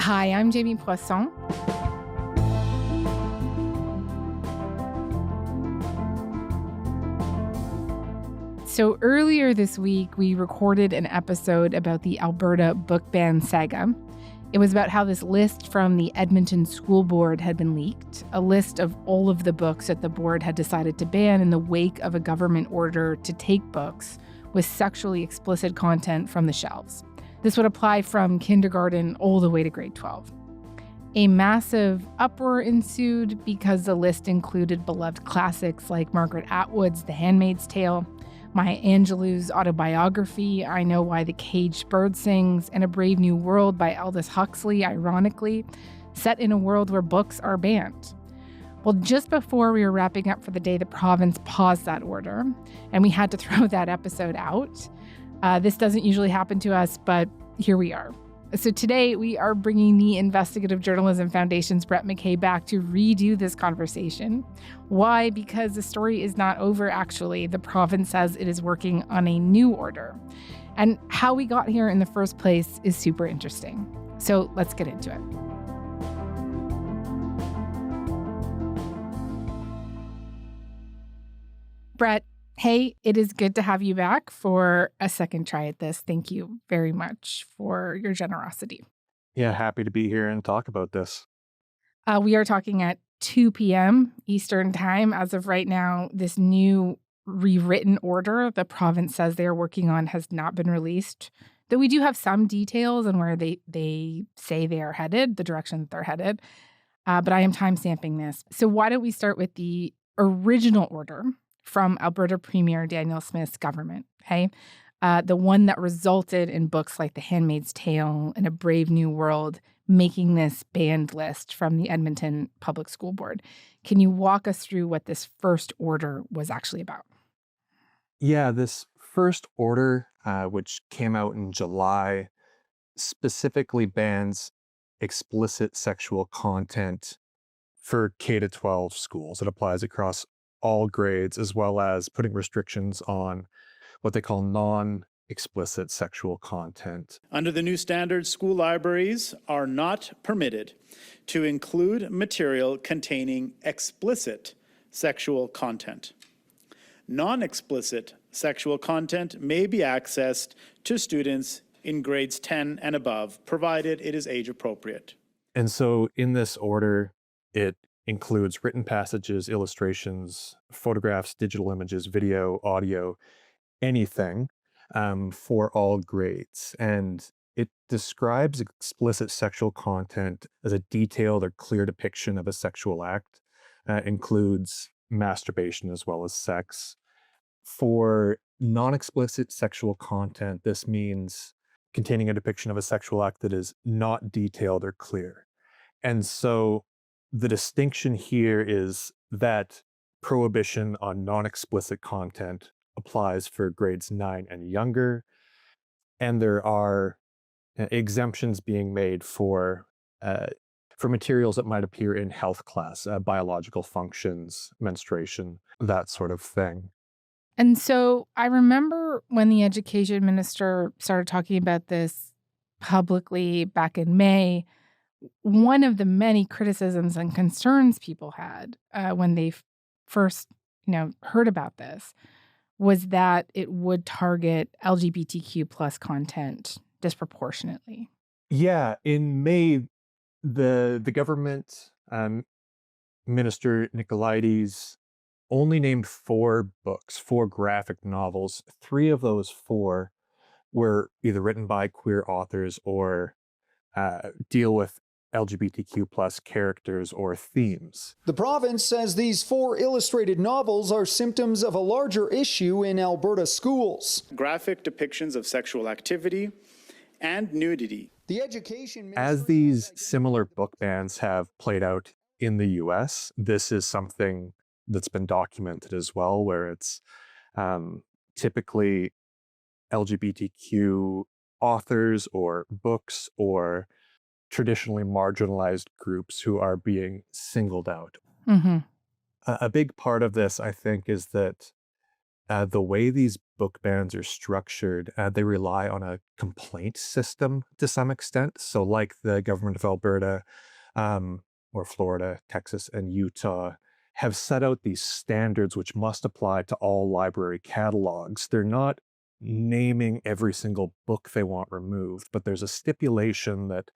Hi, I'm Jamie Poisson. So earlier this week, we recorded an episode about the Alberta book ban saga. It was about how this list from the Edmonton School Board had been leaked, a list of all of the books that the board had decided to ban in the wake of a government order to take books with sexually explicit content from the shelves. This would apply from kindergarten all the way to grade 12. A massive uproar ensued because the list included beloved classics like Margaret Atwood's The Handmaid's Tale, Maya Angelou's autobiography, I Know Why the Caged Bird Sings, and A Brave New World by Aldous Huxley, ironically, set in a world where books are banned. Well, just before we were wrapping up for the day, the province paused that order, and we had to throw that episode out. This doesn't usually happen to us, but here we are. So today, we are bringing the Investigative Journalism Foundation's Brett McKay back to redo this conversation. Why? Because the story is not over, actually. The province says it is working on a new order. And how we got here in the first place is super interesting. So let's get into it. Brett, hey, it is good to have you back for a second try at this. Thank you very much for your generosity. Yeah, happy to be here and talk about this. We are talking at 2 p.m. Eastern time. As of right now, this new rewritten order the province says they are working on has not been released, though we do have some details on where they say they are headed, the direction that they're headed. But I am time-stamping this. So why don't we start with the original order from Alberta Premier Daniel Smith's government, okay? The one that resulted in books like The Handmaid's Tale and A Brave New World making this banned list from the Edmonton Public School Board. Can you walk us through what this first order was actually about? Yeah, this first order, which came out in July, specifically bans explicit sexual content for K-12 schools. It applies across all grades, as well as putting restrictions on what they call non-explicit sexual content. Under the new standards, school libraries are not permitted to include material containing explicit sexual content. Non-explicit sexual content may be accessed to students in grades 10 and above, provided it is age appropriate. And so in this order, it includes written passages, illustrations, photographs, digital images, video, audio, anything for all grades. And it describes explicit sexual content as a detailed or clear depiction of a sexual act, includes masturbation as well as sex. For non-explicit sexual content, this means containing a depiction of a sexual act that is not detailed or clear. And so the distinction here is that prohibition on non-explicit content applies for grades 9 and younger, and there are exemptions being made for materials that might appear in health class, biological functions, menstruation, that sort of thing. And so I remember when the education minister started talking about this publicly back in May, one of the many criticisms and concerns people had when they first, heard about this was that it would target LGBTQ plus content disproportionately. Yeah, in May, the government minister Nicolaides only named 4 books, 4 graphic novels. 3 of those 4 were either written by queer authors or deal with LGBTQ plus characters or themes. The province says these 4 illustrated novels are symptoms of a larger issue in Alberta schools. Graphic depictions of sexual activity and nudity. The education As these similar book bans have played out in the US, this is something that's been documented as well, where it's typically LGBTQ authors or books or traditionally marginalized groups who are being singled out. Mm-hmm. A big part of this, I think, is that The way these book bans are structured, they rely on a complaint system to some extent. So, like the government of Alberta, or Florida, Texas, and Utah have set out these standards which must apply to all library catalogs. They're not naming every single book they want removed, but there's a stipulation that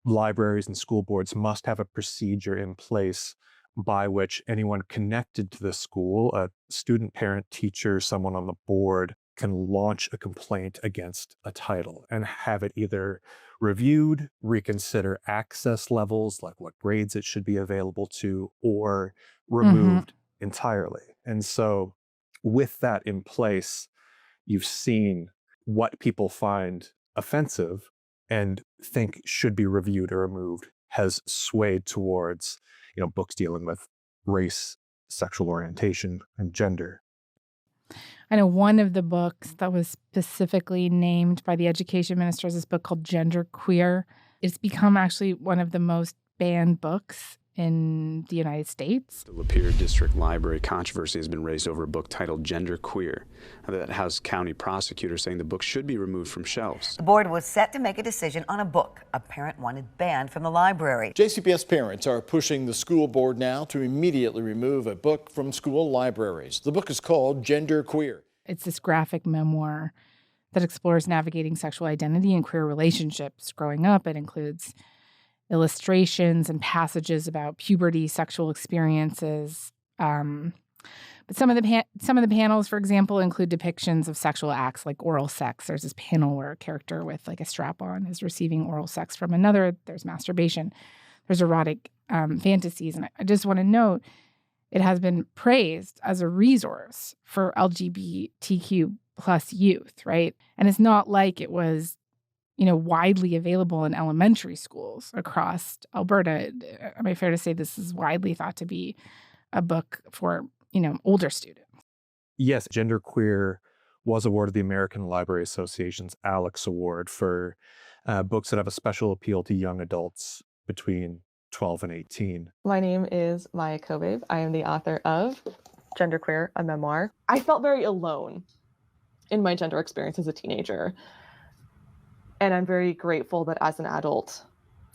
libraries and school boards must have a procedure in place by which anyone connected to the school, a student, parent, teacher, someone on the board, can launch a complaint against a title and have it either reviewed, reconsider access levels, like what grades it should be available to, or removed entirely. And so with that in place, you've seen what people find offensive and think should be reviewed or removed has swayed towards, books dealing with race, sexual orientation, and gender. I know one of the books that was specifically named by the education minister is this book called Gender Queer. It's become actually one of the most banned books in the United States. The Lapeer District Library controversy has been raised over a book titled Gender Queer. That has county prosecutors saying the book should be removed from shelves. The board was set to make a decision on a book a parent wanted banned from the library. JCPS parents are pushing the school board now to immediately remove a book from school libraries. The book is called Gender Queer. It's this graphic memoir that explores navigating sexual identity and queer relationships growing up. It includes illustrations and passages about puberty, sexual experiences. But some of the panels, for example, include depictions of sexual acts like oral sex. There's this panel where a character with like a strap-on is receiving oral sex from another. There's masturbation. There's erotic fantasies. And I just want to note, it has been praised as a resource for LGBTQ plus youth, right? And it's not like it was widely available in elementary schools across Alberta. Am I fair to say this is widely thought to be a book for, older students? Yes, Gender Queer was awarded the American Library Association's Alex Award for books that have a special appeal to young adults between 12 and 18. My name is Maya Kobabe. I am the author of Gender Queer, a memoir. I felt very alone in my gender experience as a teenager. And I'm very grateful that as an adult,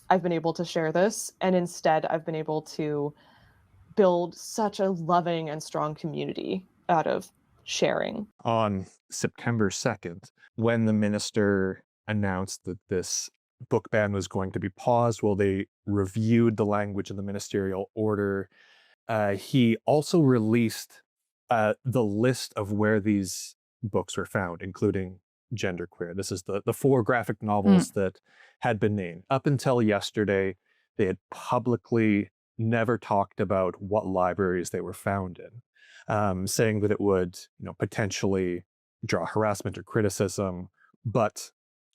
I've been able to share this. And instead, I've been able to build such a loving and strong community out of sharing. On September 2nd, when the minister announced that this book ban was going to be paused while they reviewed the language in the ministerial order, he also released the list of where these books were found, including Gender Queer. This is the 4 graphic novels that had been named. Up until yesterday, they had publicly never talked about what libraries they were found in, saying that it would, potentially draw harassment or criticism. But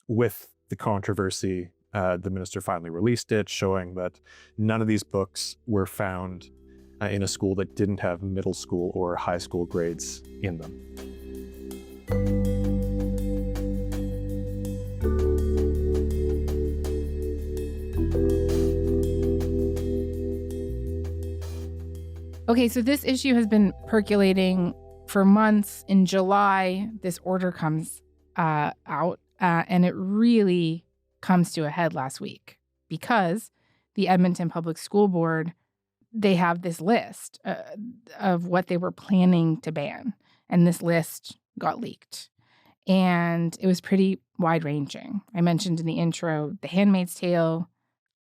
with the controversy, the minister finally released it, showing that none of these books were found in a school that didn't have middle school or high school grades in them. Okay, so this issue has been percolating for months. In July, this order comes out, and it really comes to a head last week because the Edmonton Public School Board, they have this list of what they were planning to ban, and this list got leaked. And it was pretty wide-ranging. I mentioned in the intro, The Handmaid's Tale,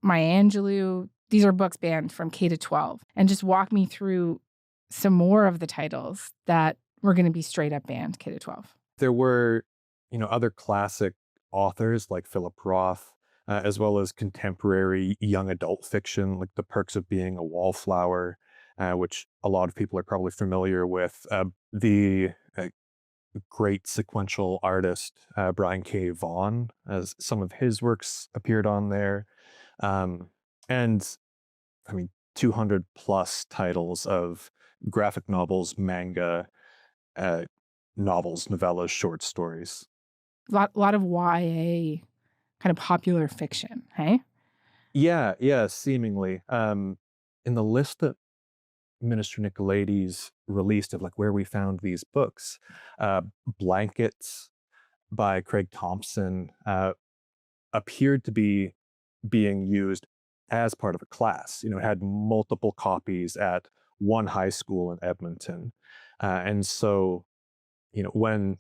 Maya Angelou. These are books banned from K to 12. And just walk me through some more of the titles that were going to be straight up banned K to 12. There were, other classic authors like Philip Roth, as well as contemporary young adult fiction like The Perks of Being a Wallflower, which a lot of people are probably familiar with. The great sequential artist Brian K. Vaughan, as some of his works appeared on there. And 200 plus titles of graphic novels, manga, novels, novellas, short stories. A lot of YA kind of popular fiction, hey? Yeah, seemingly. In the list that Minister Nicolaides released of like where we found these books, Blankets by Craig Thompson appeared to be being used as part of a class. It had multiple copies at one high school in Edmonton. And so, when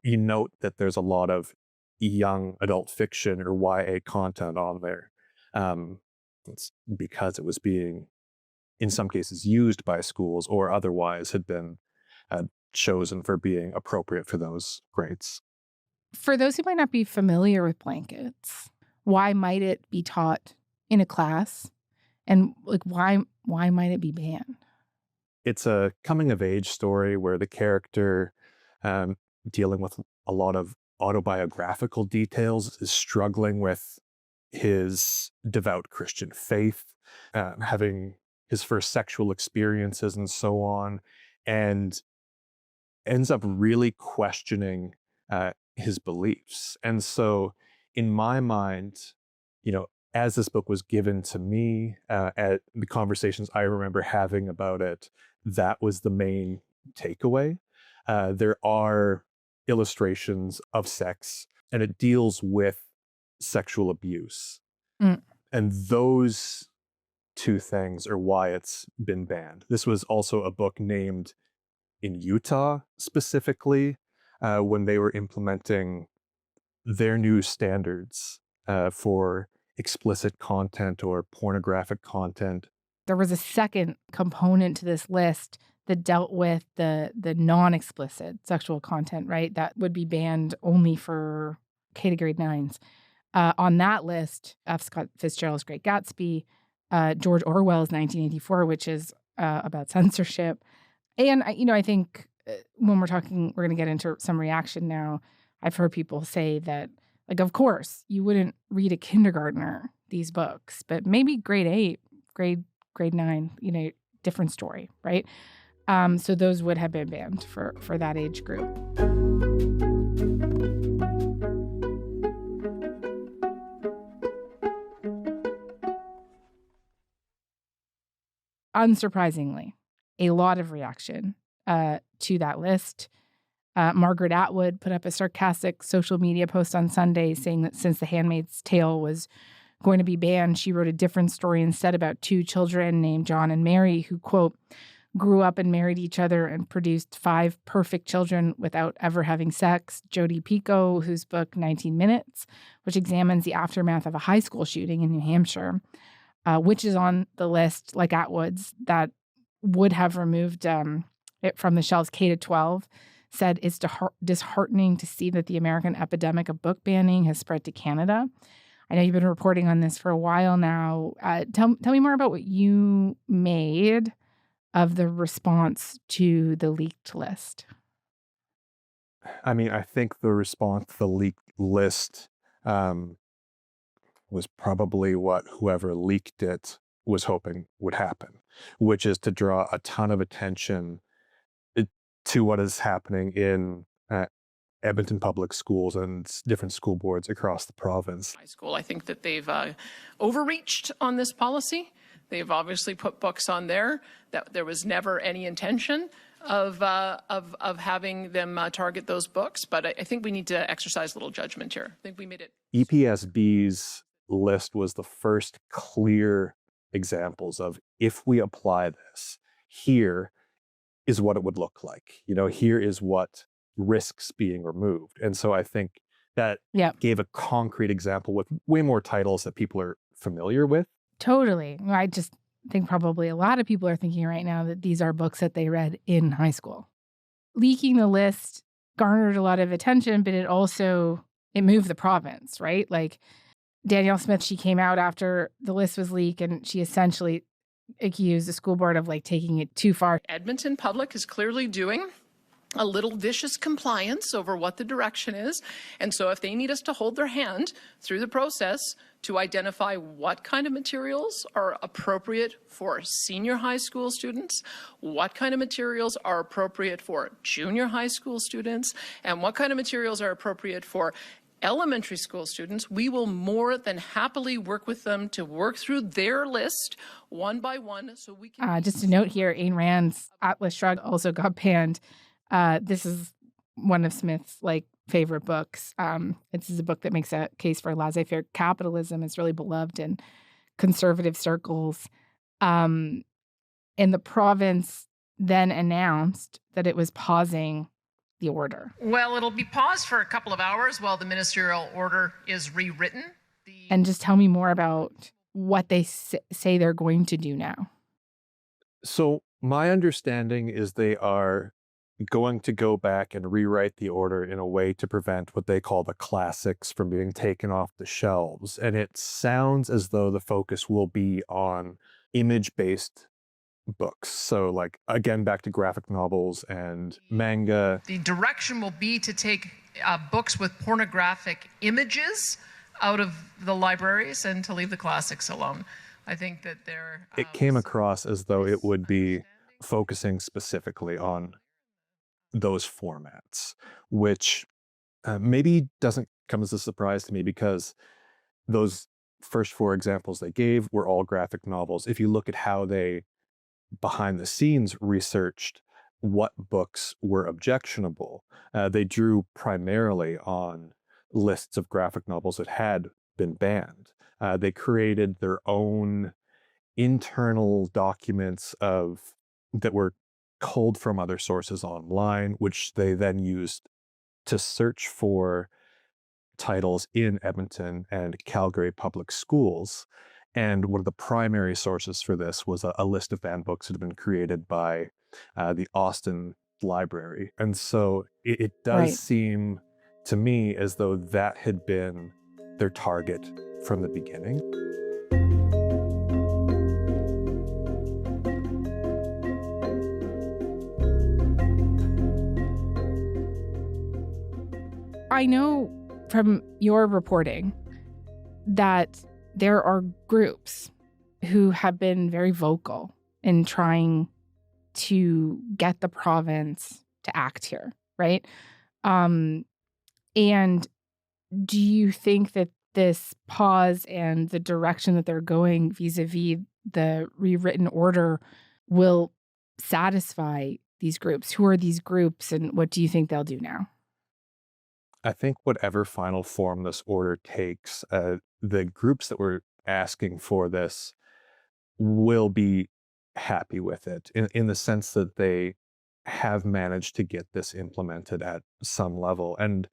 you note that there's a lot of young adult fiction or YA content on there, it's because it was being, in some cases, used by schools or otherwise had been chosen for being appropriate for those grades. For those who might not be familiar with Blankets, why might it be taught in a class? And like, why might it be banned? It's a coming-of-age story where the character, dealing with a lot of autobiographical details, is struggling with his devout Christian faith, having his first sexual experiences and so on, and ends up really questioning his beliefs. And so in my mind, as this book was given to me, at the conversations I remember having about it, that was the main takeaway. There are illustrations of sex, and it deals with sexual abuse. And those two things are why it's been banned. This was also a book named in Utah specifically, when they were implementing their new standards for explicit content or pornographic content. There was a second component to this list that dealt with the non-explicit sexual content, right? That would be banned only for K to grade 9s. On that list, F. Scott Fitzgerald's Great Gatsby, George Orwell's 1984, which is about censorship. And, I think when we're going to get into some reaction now, I've heard people say that, like, of course, you wouldn't read a kindergartner these books, but maybe grade 8, grade 9, different story, right? So those would have been banned for that age group. Unsurprisingly, a lot of reaction to that list. Margaret Atwood put up a sarcastic social media post on Sunday saying that since The Handmaid's Tale was going to be banned, she wrote a different story instead about two children named John and Mary who, quote, grew up and married each other and produced 5 perfect children without ever having sex. Jodi Picoult, whose book 19 Minutes, which examines the aftermath of a high school shooting in New Hampshire, which is on the list, like Atwood's, that would have removed it from the shelves K to 12, said it's disheartening to see that the American epidemic of book banning has spread to Canada. I know you've been reporting on this for a while now. Tell me more about what you made of the response to the leaked list. I mean, I think the response to the leaked list was probably what whoever leaked it was hoping would happen, which is to draw a ton of attention to what is happening in Edmonton public schools and different school boards across the province. High school, I think that they've overreached on this policy. They've obviously put books on there that there was never any intention of having them target those books. But I think we need to exercise a little judgment here. I think we made it. EPSB's list was the first clear examples of, if we apply this, here is what it would look like. Here is what risks being removed. And so I think that gave a concrete example with way more titles that people are familiar with. Totally. I just think probably a lot of people are thinking right now that these are books that they read in high school. Leaking the list garnered a lot of attention, but it moved the province, right? Like Danielle Smith, she came out after the list was leaked and she essentially accused the school board of taking it too far. Edmonton Public is clearly doing a little vicious compliance over what the direction is. And so if they need us to hold their hand through the process to identify what kind of materials are appropriate for senior high school students, what kind of materials are appropriate for junior high school students, and what kind of materials are appropriate for elementary school students, we will more than happily work with them to work through their list one by one so we can... Just a note here, Ayn Rand's Atlas Shrugged also got banned. This is one of Smith's favorite books. This is a book that makes a case for laissez-faire capitalism. It's really beloved in conservative circles. And the province then announced that it was pausing the order. Well, it'll be paused for a couple of hours while the ministerial order is rewritten. And just tell me more about what they say they're going to do now. So my understanding is they are going to go back and rewrite the order in a way to prevent what they call the classics from being taken off the shelves. And it sounds as though the focus will be on image-based books. So again, back to graphic novels and manga. The direction will be to take books with pornographic images out of the libraries and to leave the classics alone. I think that they're... It came across as though it would be focusing specifically on those formats, which maybe doesn't come as a surprise to me because those first 4 examples they gave were all graphic novels. If you look at how they behind the scenes researched what books were objectionable, they drew primarily on lists of graphic novels that had been banned. They created their own internal documents that were culled from other sources online, which they then used to search for titles in Edmonton and Calgary public schools. And one of the primary sources for this was a list of banned books that had been created by the Austin Library. And so it does seem to me as though that had been their target from the beginning. I know from your reporting that there are groups who have been very vocal in trying to get the province to act here, right? And do you think that this pause and the direction that they're going vis-a-vis the rewritten order will satisfy these groups? Who are these groups and what do you think they'll do now? I think whatever final form this order takes, the groups that were asking for this will be happy with it in the sense that they have managed to get this implemented at some level. And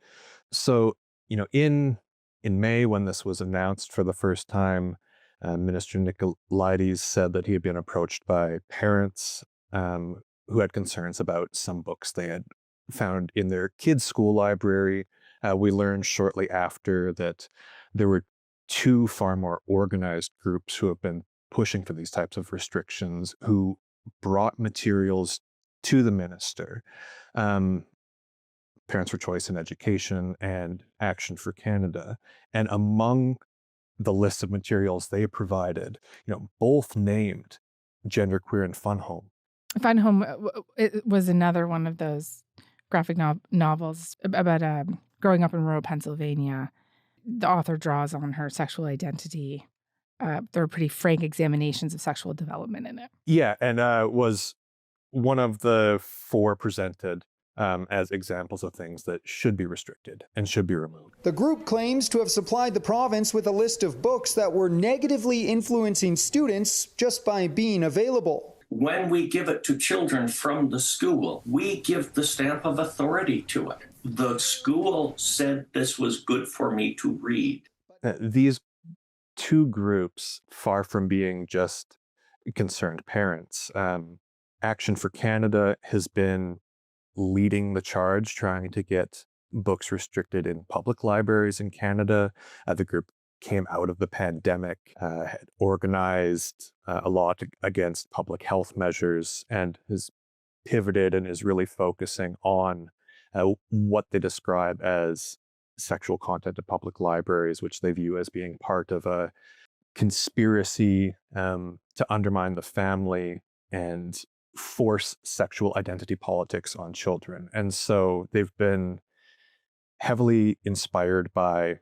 so, in May, when this was announced for the first time, Minister Nicolaides said that he had been approached by parents who had concerns about some books they had found in their kids' school library. We learned shortly after that there were 2 far more organized groups who have been pushing for these types of restrictions, who brought materials to the minister. Parents for Choice in Education and Action for Canada. And among the list of materials they provided, both named Genderqueer and Fun Home. Fun Home it was another one of those graphic novels about growing up in rural Pennsylvania. The author draws on her sexual identity. There are pretty frank examinations of sexual development in it. Yeah, and was one of the 4 presented as examples of things that should be restricted and should be removed. The group claims to have supplied the province with a list of books that were negatively influencing students just by being available. When we give it to children from the school, we give the stamp of authority to it. The school said this was good for me to read. These 2 groups, far from being just concerned parents, Action for Canada has been leading the charge, trying to get books restricted in public libraries in Canada. The group came out of the pandemic, had organized a lot against public health measures, and has pivoted and is really focusing on what they describe as sexual content in public libraries, which they view as being part of a conspiracy to undermine the family and force sexual identity politics on children. And so they've been heavily inspired by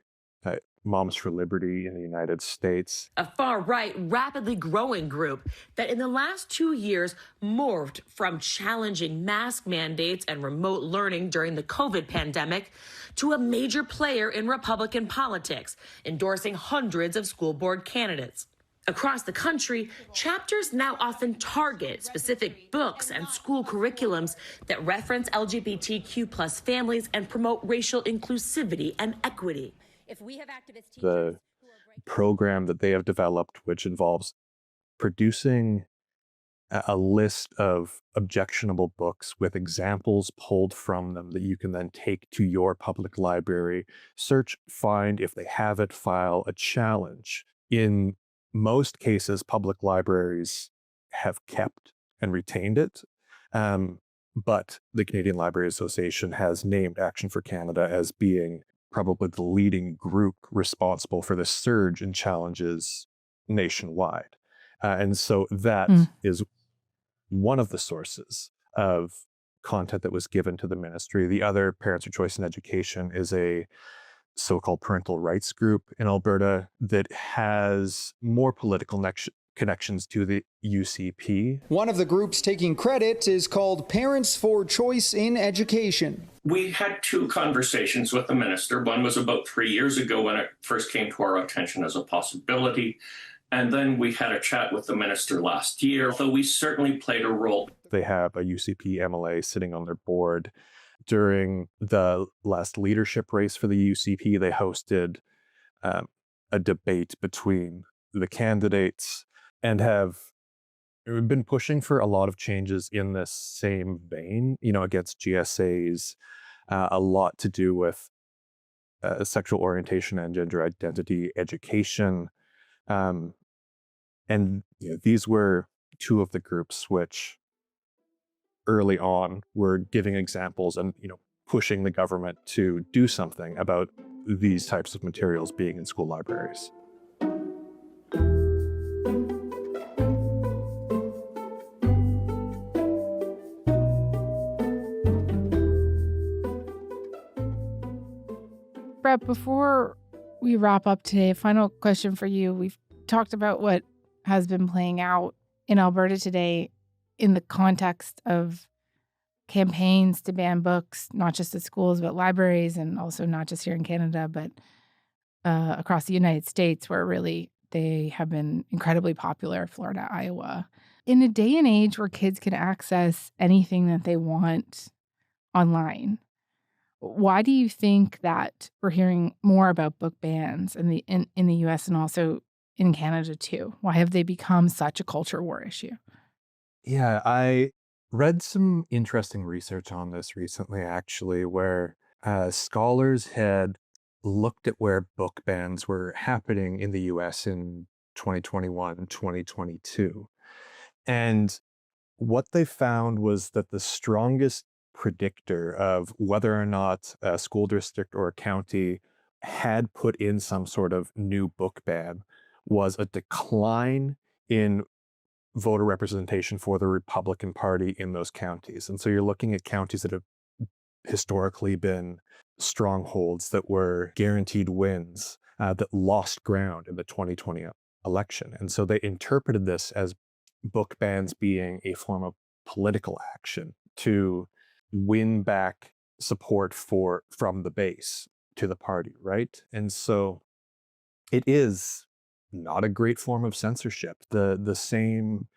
Moms for Liberty in the United States. A far-right, rapidly growing group that in the last 2 years morphed from challenging mask mandates and remote learning during the COVID pandemic to a major player in Republican politics, endorsing hundreds of school board candidates. Across the country, chapters now often target specific books and school curriculums that reference LGBTQ plus families and promote racial inclusivity and equity. If we have activist teachers, the program that they have developed, which involves producing a list of objectionable books with examples pulled from them that you can then take to your public library, search, find, if they have it, file a challenge. In most cases, public libraries have kept and retained it. But the Canadian Library Association has named Action for Canada as being probably the leading group responsible for the surge in challenges nationwide. And so that is one of the sources of content that was given to the ministry. The other, Parents for Choice in Education, is a so-called parental rights group in Alberta that has more political connections to the UCP. One of the groups taking credit is called Parents for Choice in Education. We had two conversations with the minister. One was about 3 years ago when it first came to our attention as a possibility. And then we had a chat with the minister last year, so we certainly played a role. They have a UCP MLA sitting on their board. During the last leadership race for the UCP, they hosted a debate between the candidates and have been pushing for a lot of changes in this same vein, against GSAs, a lot to do with sexual orientation and gender identity education. And these were two of the groups which early on were giving examples and pushing the government to do something about these types of materials being in school libraries. Brett, before we wrap up today, a final question for you. We've talked about what has been playing out in Alberta today in the context of campaigns to ban books, not just at schools, but libraries, and also not just here in Canada, but across the United States, where really they have been incredibly popular, Florida, Iowa. In a day and age where kids can access anything that they want online, why do you think that we're hearing more about book bans in the US and also in Canada too? Why have they become such a culture war issue? Yeah, I read some interesting research on this recently, actually, where scholars had looked at where book bans were happening in the US in 2021, 2022. And what they found was that the strongest predictor of whether or not a school district or a county had put in some sort of new book ban was a decline in voter representation for the Republican Party in those counties. And so you're looking at counties that have historically been strongholds that were guaranteed wins that lost ground in the 2020 election. And so they interpreted this as book bans being a form of political action to win back support from the base to the party, right? And so it is not a great form of censorship. The same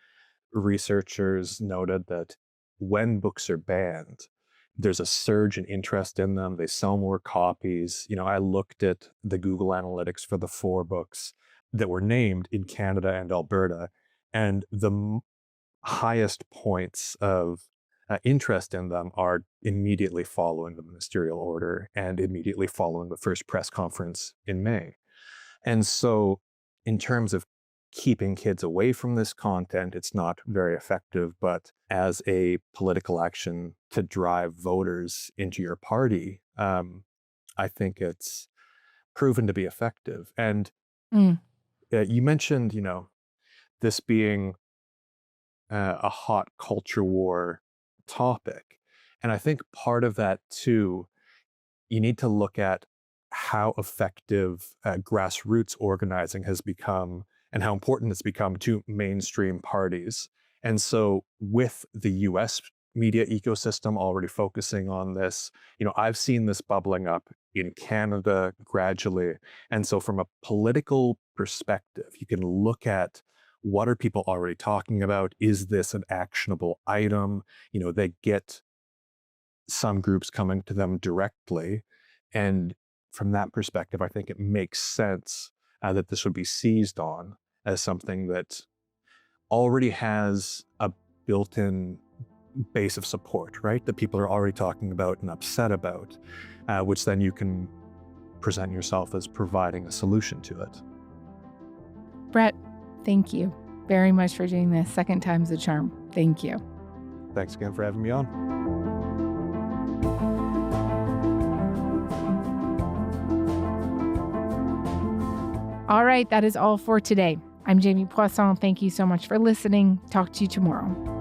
researchers noted that when books are banned, there's a surge in interest in them. They sell more copies. I looked at the Google Analytics for the 4 books that were named in Canada and Alberta, and the highest points of interest in them are immediately following the ministerial order and immediately following the first press conference in May. And so in terms of keeping kids away from this content, it's not very effective, but as a political action to drive voters into your party, I think it's proven to be effective. And you mentioned, this being a hot culture war topic. And I think part of that too you need to look at how effective grassroots organizing has become and how important it's become to mainstream parties. And so with the US media ecosystem already focusing on this, I've seen this bubbling up in Canada gradually. And so from a political perspective, you can look at what are people already talking about? Is this an actionable item? They get some groups coming to them directly. And from that perspective, I think it makes sense that this would be seized on as something that already has a built-in base of support, right? That people are already talking about and upset about, which then you can present yourself as providing a solution to it. Brett, thank you very much for doing this. Second time's the charm. Thank you. Thanks again for having me on. All right, that is all for today. I'm Jamie Poisson. Thank you so much for listening. Talk to you tomorrow.